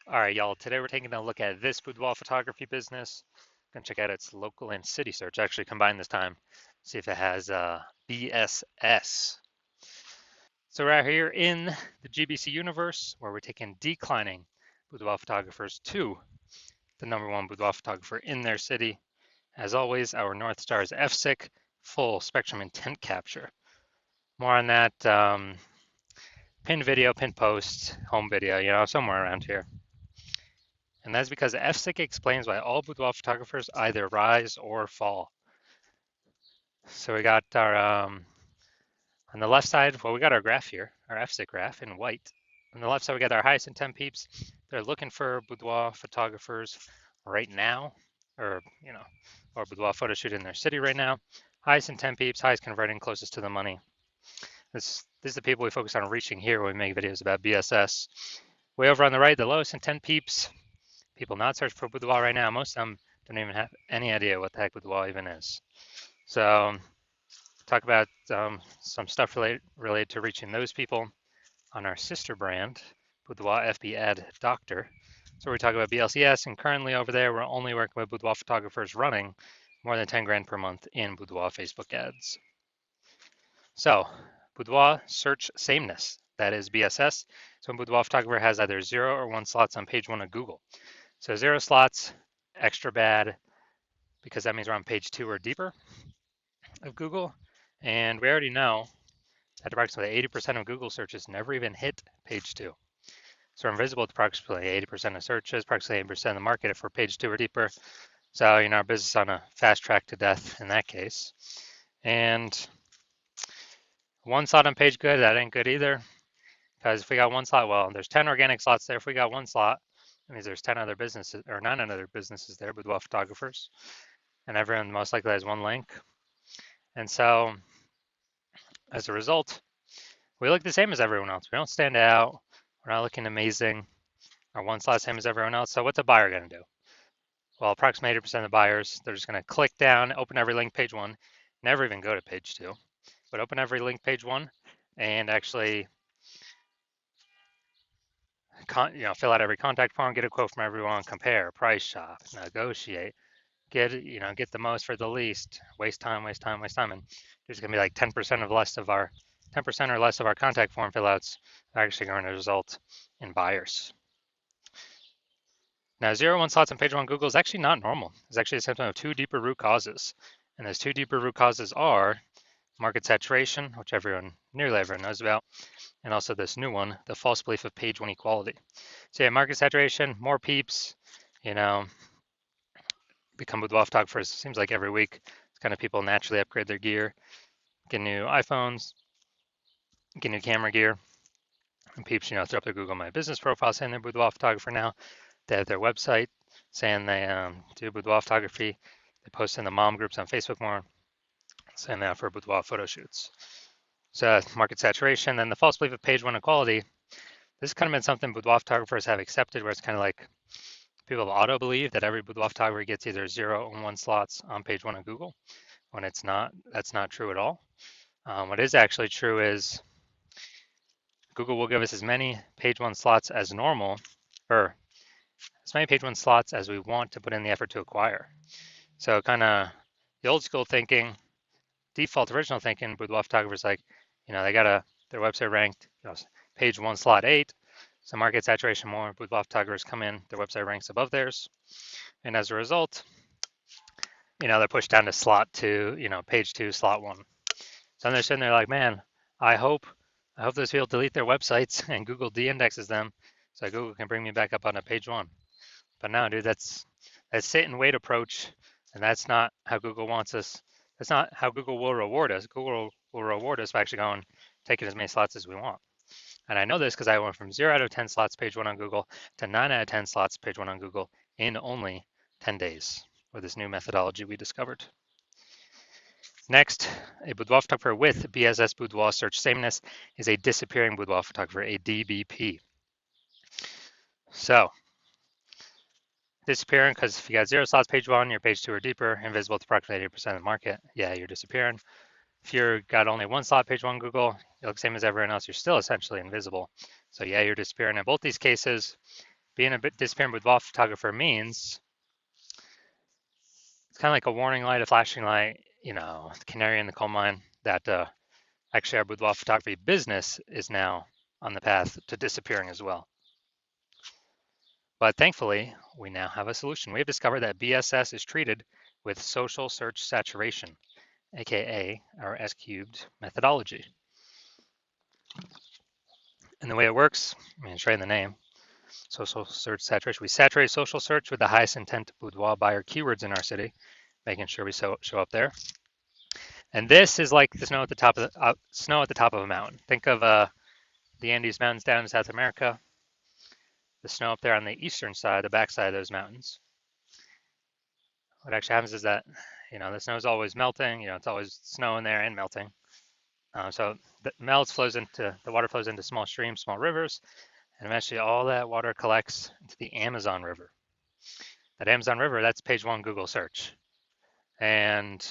All right, y'all. Today we're taking a look at this boudoir photography business. Gonna check out its local and city search. Actually, combine this time, see if it has BSS. So we're out here in the GBC universe where we're taking declining boudoir photographers to the #1 boudoir photographer in their city. As always, our North Star is FSIC, full spectrum intent capture. More on that pin video, pin post, home video, somewhere around here. And that's because FSIC explains why all boudoir photographers either rise or fall. So we got our, on the left side, well, we got our graph here, our FSIC graph in white. On the left side, we got our highest intent peeps. They're looking for boudoir photographers right now, or boudoir photo shoot in their city right now. Highest intent peeps, highest converting, closest to the money. This is the people we focus on reaching here when we make videos about BSS. Way over on the right, the lowest intent peeps, people not searching for boudoir right now. Most of them don't even have any idea what the heck boudoir even is. So talk about some stuff related to reaching those people on our sister brand, Boudoir FB Ad Doctor. So we talk about BLCS, and currently over there, we're only working with boudoir photographers running more than 10 grand per month in boudoir Facebook ads. So boudoir search sameness, that is BSS. So a boudoir photographer has either 0 or 1 slots on page 1 of Google. So 0 slots, extra bad, because that means we're on page 2 or deeper of Google. And we already know that approximately 80% of Google searches never even hit page 2. So we're invisible to approximately 80% of searches, approximately 80% of the market if we're page 2 or deeper. So, our business on a fast track to death in that case. And 1 slot on page good, that ain't good either. Because if we got 1 slot, well, there's 10 organic slots there. If we got 1 slot, that means there's 10 other businesses or 9 other businesses there, boudoir photographers. And everyone most likely has 1 link. And so as a result, we look the same as everyone else. We don't stand out. We're not looking amazing. Our 1 slot same as everyone else. So what's a buyer going to do? Well, approximately 80% of the buyers, they're just going to click down, open every link page 1, never even go to page 2, but open every link page 1 and actually fill out every contact form, get a quote from everyone, compare, price shop, negotiate, get the most for the least, waste time, and there's going to be like 10% or less of our contact form fill outs are actually going to result in buyers. Now, 0-1 slots on page 1 Google is actually not normal. It's actually a symptom of 2 deeper root causes. And those 2 deeper root causes are market saturation, which nearly everyone knows about, and also this new one, the false belief of page 1 equality. So yeah, market saturation, more peeps, become boudoir photographers. Seems like every week, it's kind of people naturally upgrade their gear, get new iPhones, get new camera gear, and peeps, throw up their Google My Business profile saying they're boudoir photographer now. They have their website saying they do boudoir photography. They post in the mom groups on Facebook more, saying they offer boudoir photo shoots. So market saturation, then the false belief of page 1 equality. This has kind of been something boudoir photographers have accepted, where it's kind of like people auto believe that every boudoir photographer gets either 0 or 1 slots on page 1 of Google, when it's not. That's not true at all. What is actually true is Google will give us as many page 1 slots as normal, or as many page 1 slots as we want to put in the effort to acquire. So kind of the old school thinking, default original thinking, boudoir photographers like, they got their website ranked, page 1 slot 8. So market saturation, more boudoir photographers come in, their website ranks above theirs. And as a result, they're pushed down to slot 2, page 2, slot 1. So they're sitting there like, man, I hope those people delete their websites and Google de-indexes them so Google can bring me back up on a page 1. But no, dude, that's sit and wait approach, and that's not how Google wants us. That's not how Google will reward us. Google will reward us by actually going, taking as many slots as we want. And I know this because I went from 0 out of 10 slots page 1 on Google to 9 out of 10 slots page 1 on Google in only 10 days with this new methodology we discovered. Next, a boudoir photographer with BSS boudoir search sameness is a disappearing boudoir photographer, a DBP. So, disappearing because if you got 0 slots page 1, you're page 2 or deeper, invisible to approximately 80% of the market, yeah, you're disappearing. If you've got only 1 slot page 1 Google, you look same as everyone else, you're still essentially invisible. So yeah, you're disappearing. In both these cases, being a bit disappearing boudoir photographer means it's kind of like a warning light, a flashing light, the canary in the coal mine that actually our boudoir photography business is now on the path to disappearing as well. But thankfully, we now have a solution. We have discovered that BSS is treated with social search saturation, aka our S cubed methodology. And the way it works, it's right in the name, social search saturation. We saturate social search with the highest intent boudoir buyer keywords in our city, making sure we show up there. And this is like the snow at the top of a mountain. Think of the Andes Mountains down in South America, the snow up there on the eastern side, the backside of those mountains. What actually happens is that, the snow is always melting. It's always snowing there and melting. So the water flows into small streams, small rivers, and eventually all that water collects into the Amazon River. That Amazon River, that's page one Google search. And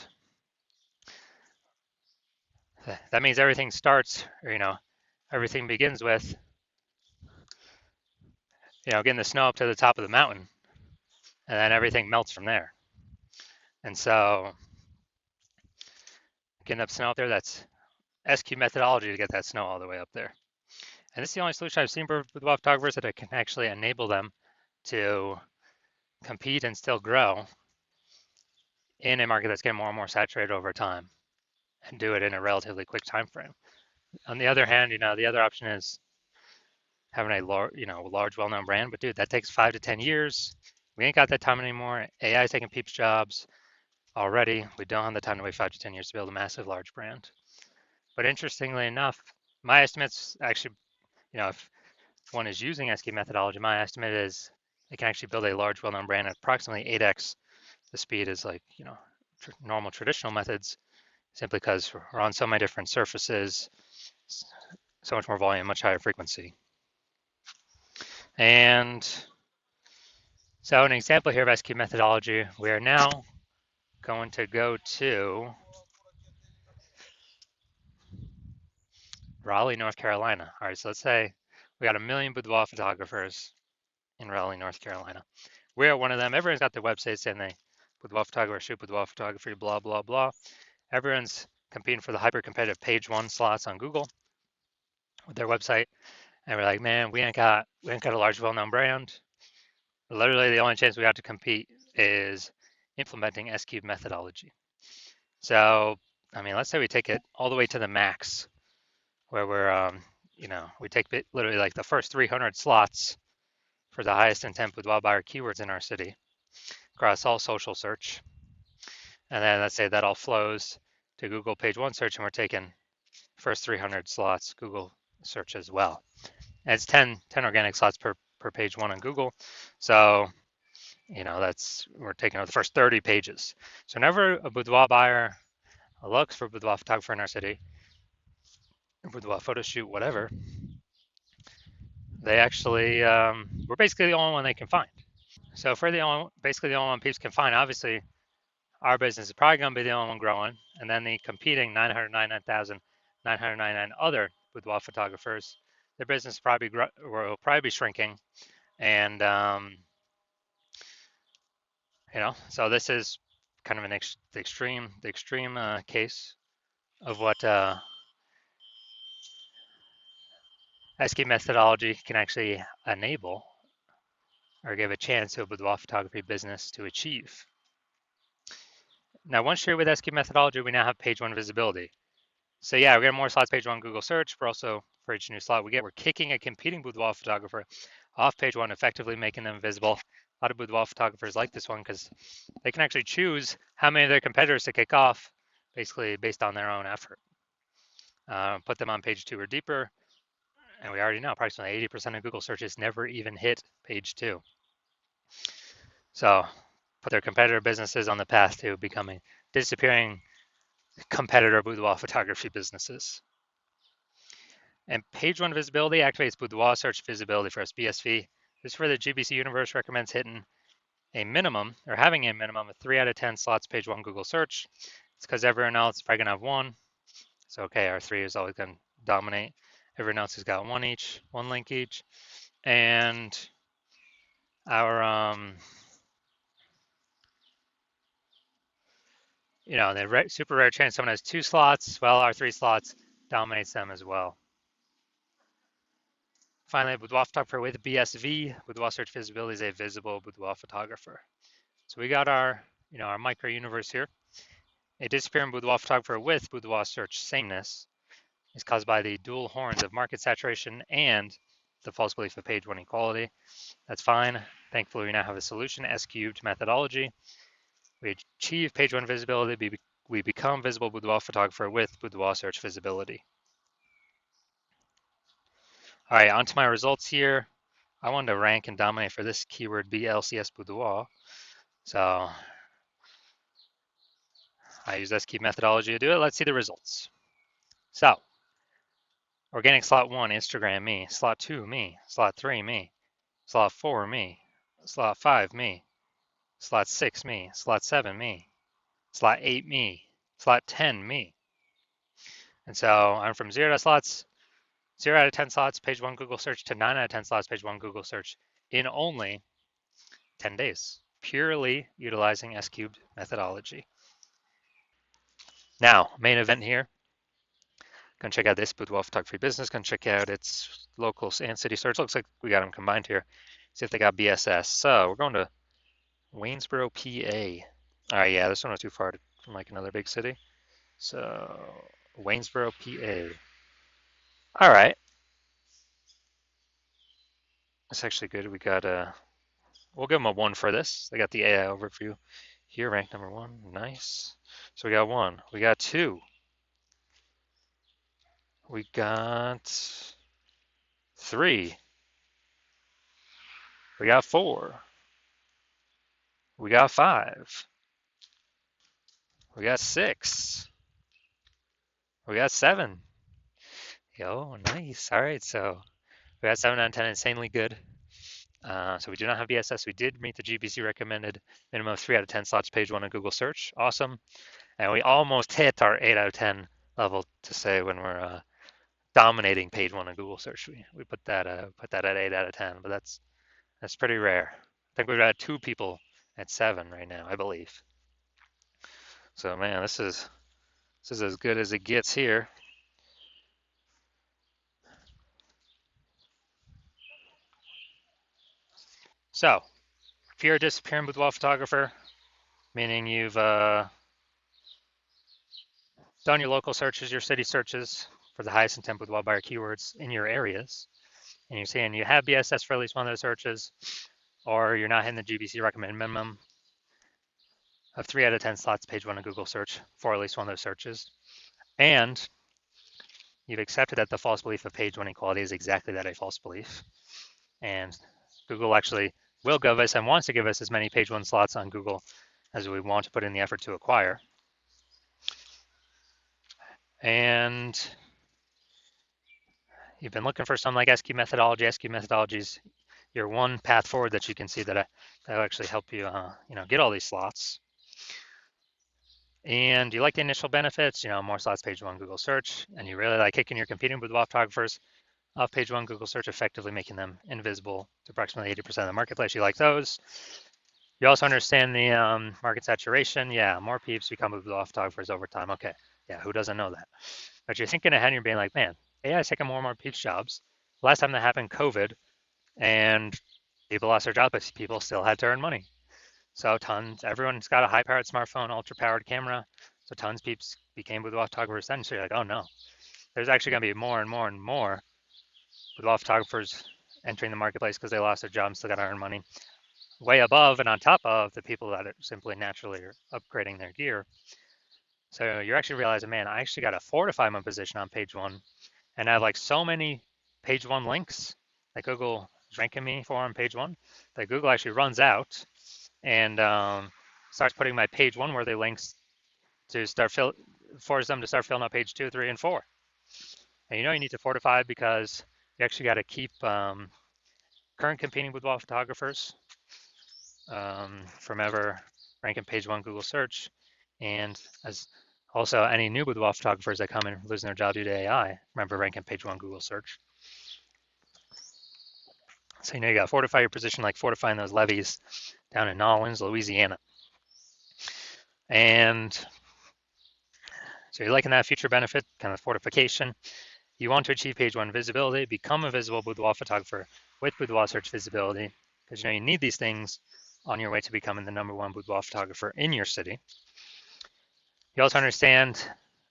that means everything starts, everything begins with, getting the snow up to the top of the mountain, and then everything melts from there. And so getting up snow up there, that's SQ methodology to get that snow all the way up there. And this is the only solution I've seen for boudoir photographers that can actually enable them to compete and still grow in a market that's getting more and more saturated over time, and do it in a relatively quick time frame. On the other hand, the other option is having a large, well-known brand. But dude, that takes 5 to 10 years. We ain't got that time anymore. AI is taking people's jobs already. We don't have the time to wait 5 to 10 years to build a massive, large brand. But interestingly enough, my estimates actually, if one is using SQ methodology, my estimate is they can actually build a large, well-known brand at approximately 8x the speed as normal traditional methods, simply because we're on so many different surfaces, so much more volume, much higher frequency. And so an example here of SQ methodology, we are now going to go to Raleigh, North Carolina. All right, so let's say we got 1 million boudoir photographers in Raleigh, North Carolina. We're one of them. Everyone's got their websites saying they boudoir photographer, shoot boudoir photography, blah, blah, blah. Everyone's competing for the hyper-competitive page one slots on Google with their website. And we're like, man, we ain't got a large, well-known brand. Literally, the only chance we got to compete is implementing S-cube methodology. So, let's say we take it all the way to the max, where we're, we take literally like the first 300 slots for the highest intent boudoir buyer keywords in our city across all social search. And then let's say that all flows to Google page one search, and we're taking first 300 slots Google search as well. And it's 10 organic slots per page one on Google. So, we're taking out the first 30 pages. So whenever a boudoir buyer looks for a boudoir photographer in our city, boudoir photo shoot, whatever, they actually, we're basically the only one they can find. So if we're basically the only one people can find, obviously our business is probably going to be the only one growing, and then the competing 999,999 other boudoir photographers, their business will probably be shrinking. And so this is kind of the extreme case of what SQ methodology can actually enable or give a chance to a boudoir photography business to achieve. Now, once you're with SQ methodology, we now have page one visibility. So yeah, we're getting more slots page one Google search, but also for each new slot we're kicking a competing boudoir photographer off page one, effectively making them visible. A lot of boudoir photographers like this one because they can actually choose how many of their competitors to kick off, basically based on their own effort. Put them on page two or deeper, and we already know approximately 80% of Google searches never even hit page two. So put their competitor businesses on the path to becoming disappearing competitor boudoir photography businesses. And page one visibility activates boudoir search visibility for us, BSV. This is where the GBC universe recommends hitting a minimum or having a minimum of 3 out of 10 slots page one Google search. It's because everyone else is probably going to have one. So, okay, our 3 is always going to dominate. Everyone else has got one link each. And our the super rare chance someone has 2 slots. Well, our 3 slots dominates them as well. Finally, boudoir photographer with BSV. Boudoir search visibility is a visible boudoir photographer. So we got our micro universe here. A disappearing boudoir photographer with boudoir search sameness is caused by the dual horns of market saturation and the false belief of page one equality. That's fine. Thankfully, we now have a solution, S cubed methodology. We achieve page one visibility. We become visible boudoir photographer with boudoir search visibility. All right, on to my results here. I wanted to rank and dominate for this keyword BLCS boudoir. So I use S cubed methodology to do it. Let's see the results. So organic slot 1, Instagram, me. Slot 2, me. Slot 3, me. Slot 4, me. Slot 5, me. Slot 6, me. Slot 7, me. Slot 8, me. Slot 10, me. And so I'm from 0 out of 10 slots, page 1 Google search, to 9 out of 10 slots, page 1 Google search in only 10 days, purely utilizing S cubed methodology. Now, main event here. Gonna check out this Boudoir Photography business. Gonna check out its local and city search. Looks like we got them combined here. See if they got BSS. So we're going to Waynesboro, PA. All right, yeah, this one was too far from like another big city. So Waynesboro, PA. All right, that's actually good. We got we'll give them a 1 for this. They got the AI overview here, ranked number 1. Nice. So we got 1. We got 2. We got 3. We got 4. We got 5. We got 6. We got 7. Yo, nice. All right, so we got 7 out of 10, insanely good. So we do not have BSS. We did meet the GBC recommended minimum of 3 out of 10 slots, page 1 on Google search. Awesome. And we almost hit our 8 out of 10 level to say when we're dominating page 1 on Google search. We put that at 8 out of 10, but that's pretty rare. I think we've got 2 people at 7 right now, I believe. So man, this is as good as it gets here. So if you're a disappearing boudoir photographer, meaning you've done your local searches, your city searches for the highest intent boudoir buyer keywords in your areas, and you're saying you have BSS for at least one of those searches, or you're not hitting the GBC recommended minimum of 3 out of 10 slots, page 1 of Google search for at least one of those searches, and you've accepted that the false belief of page 1 equality is exactly that, a false belief, and Google actually will give us and wants to give us as many page 1 slots on Google as we want to put in the effort to acquire. And you've been looking for some like SQ methodology. SQ methodologies, your one path forward that you can see that'll actually help you, get all these slots. And you like the initial benefits, more slots, page 1 Google search, and you really like kicking your competing with photographers off page 1 Google search, effectively making them invisible to approximately 80% of the marketplace. You like those. You also understand the market saturation. Yeah, more peeps become with photographers over time. Okay, yeah, who doesn't know that? But you're thinking ahead and you're being like, man, AI is taking more and more peeps jobs. Last time that happened, COVID, and people lost their jobs, but people still had to earn money. So everyone's got a high-powered smartphone, ultra-powered camera. So tons of peeps became boudoir photographers then. So you're like, oh no, there's actually going to be more and more and more boudoir photographers entering the marketplace because they lost their job and still got to earn money. Way above and on top of the people that are simply naturally upgrading their gear. So you're actually realizing, man, I actually got to fortify my position on page 1, and I have like so many page 1 links that Google is ranking me for on page 1 that Google actually runs out and starts putting my page 1 worthy links to force them to start filling out page 2, 3, and 4. And you need to fortify because you actually got to keep current competing boudoir photographers from ever ranking page 1 Google search, and as also any new boudoir photographers that come in losing their job due to AI, remember ranking page 1 Google search. So you got to fortify your position like fortifying those levees down in Nolens, Louisiana. And so you're liking that future benefit, kind of fortification. You want to achieve page one visibility, become a visible boudoir photographer with boudoir search visibility, because you need these things on your way to becoming the #1 boudoir photographer in your city. You also understand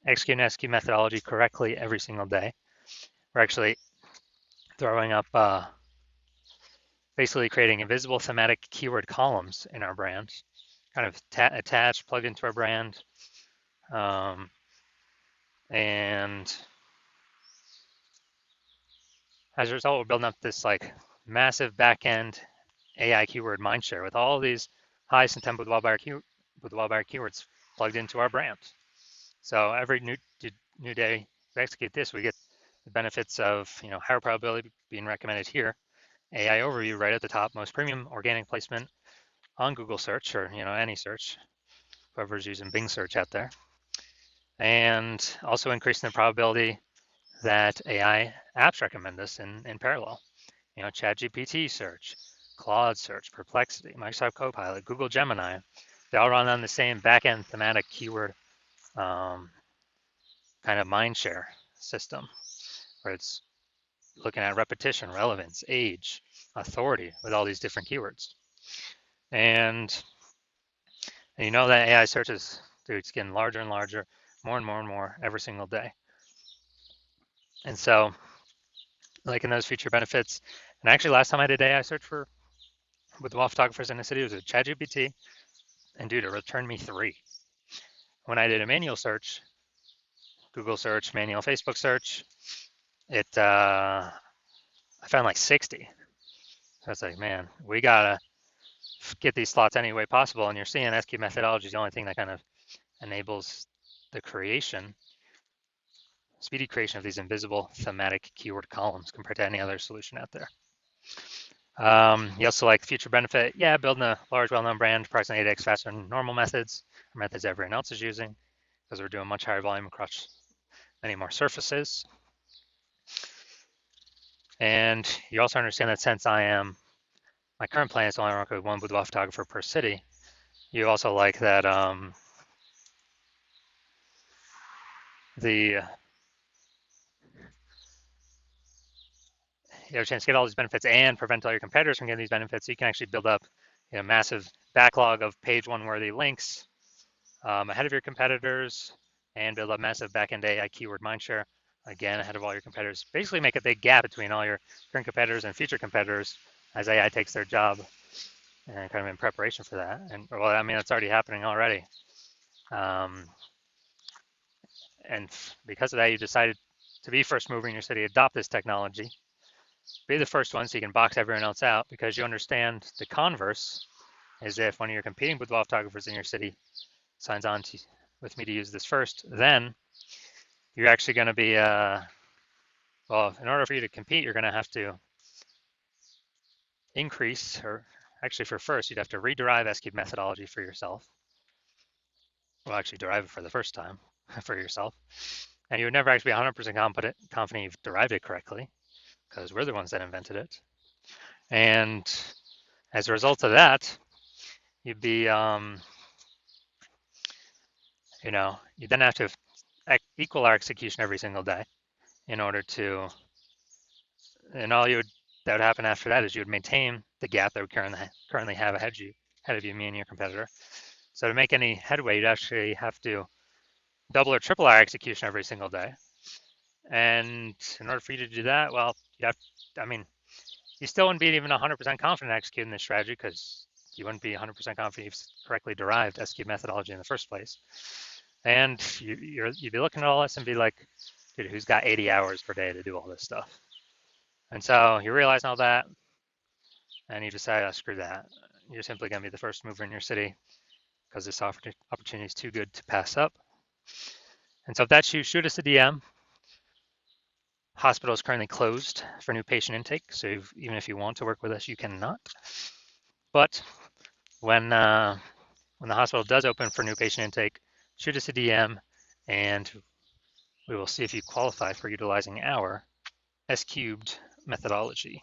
execute and SQ methodology correctly every single day. We're actually throwing up basically creating invisible thematic keyword columns in our brand, kind of attached, plugged into our brand. And as a result, we're building up this like massive back-end AI keyword mindshare with all these high intent boudoir buyer keywords plugged into our brand. So every new day we execute this, we get the benefits of higher probability being recommended here, AI overview right at the top, most premium organic placement on Google search or any search, whoever's using Bing search out there, and also increasing the probability that AI apps recommend us in parallel. ChatGPT search, Claude search, Perplexity, Microsoft Copilot, Google Gemini, they all run on the same backend thematic keyword kind of mindshare system, where it's looking at repetition, relevance, age, authority with all these different keywords. And you know that AI searches, dude, it's getting larger and larger, more and more and more every single day. And so, like in those feature benefits, and actually last time I did AI search with wall photographers in the city, it was with ChatGPT, and dude, it returned me 3. When I did a manual search, Google search, manual Facebook search, I found like 60. So it's like, man, we gotta get these slots any way possible. And you're seeing SQ methodology is the only thing that kind of enables the speedy creation of these invisible thematic keyword columns compared to any other solution out there. You also like future benefit, building a large, well-known brand, approximately 8x faster than normal methods, or methods everyone else is using, because we're doing much higher volume across many more surfaces. And you also understand that since my current plan is to only work with one boudoir photographer per city, you also like that you have a chance to get all these benefits and prevent all your competitors from getting these benefits. So you can actually build up a massive backlog of page one worthy links ahead of your competitors and build up massive backend AI keyword mindshare, again, ahead of all your competitors. Basically make a big gap between all your current competitors and future competitors as AI takes their job, and kind of in preparation for that. And well, I mean, that's already happening already. And because of that, you decided to be first mover in your city, adopt this technology, be the first one so you can box everyone else out, because you understand the converse is if one of your competing boudoir photographers in your city signs on with me to use this first, then you're actually going to be, well, in order for you to compete, you're going to have to increase, or actually for first, you'd have to rederive SQ methodology for yourself. Well, actually derive it for the first time for yourself. And you would never actually be 100% confident you've derived it correctly, because we're the ones that invented it. And as a result of that, you'd be, you then have to equal our execution every single day in order to, and that would happen after that is you would maintain the gap that we currently have ahead of you, me and your competitor. So to make any headway, you'd actually have to double or triple our execution every single day. And in order for you to do that, well, you still wouldn't be even 100% confident executing this strategy, because you wouldn't be 100% confident you've correctly derived SQ methodology in the first place. And you'd be looking at all this and be like, dude, who's got 80 hours per day to do all this stuff? And so you realize all that, and you decide, oh, screw that. You're simply going to be the first mover in your city, because this opportunity is too good to pass up. And so if that's you, shoot us a DM. Hospital is currently closed for new patient intake, so even if you want to work with us, you cannot. But when the hospital does open for new patient intake, shoot us a DM, and we will see if you qualify for utilizing our S-cubed methodology.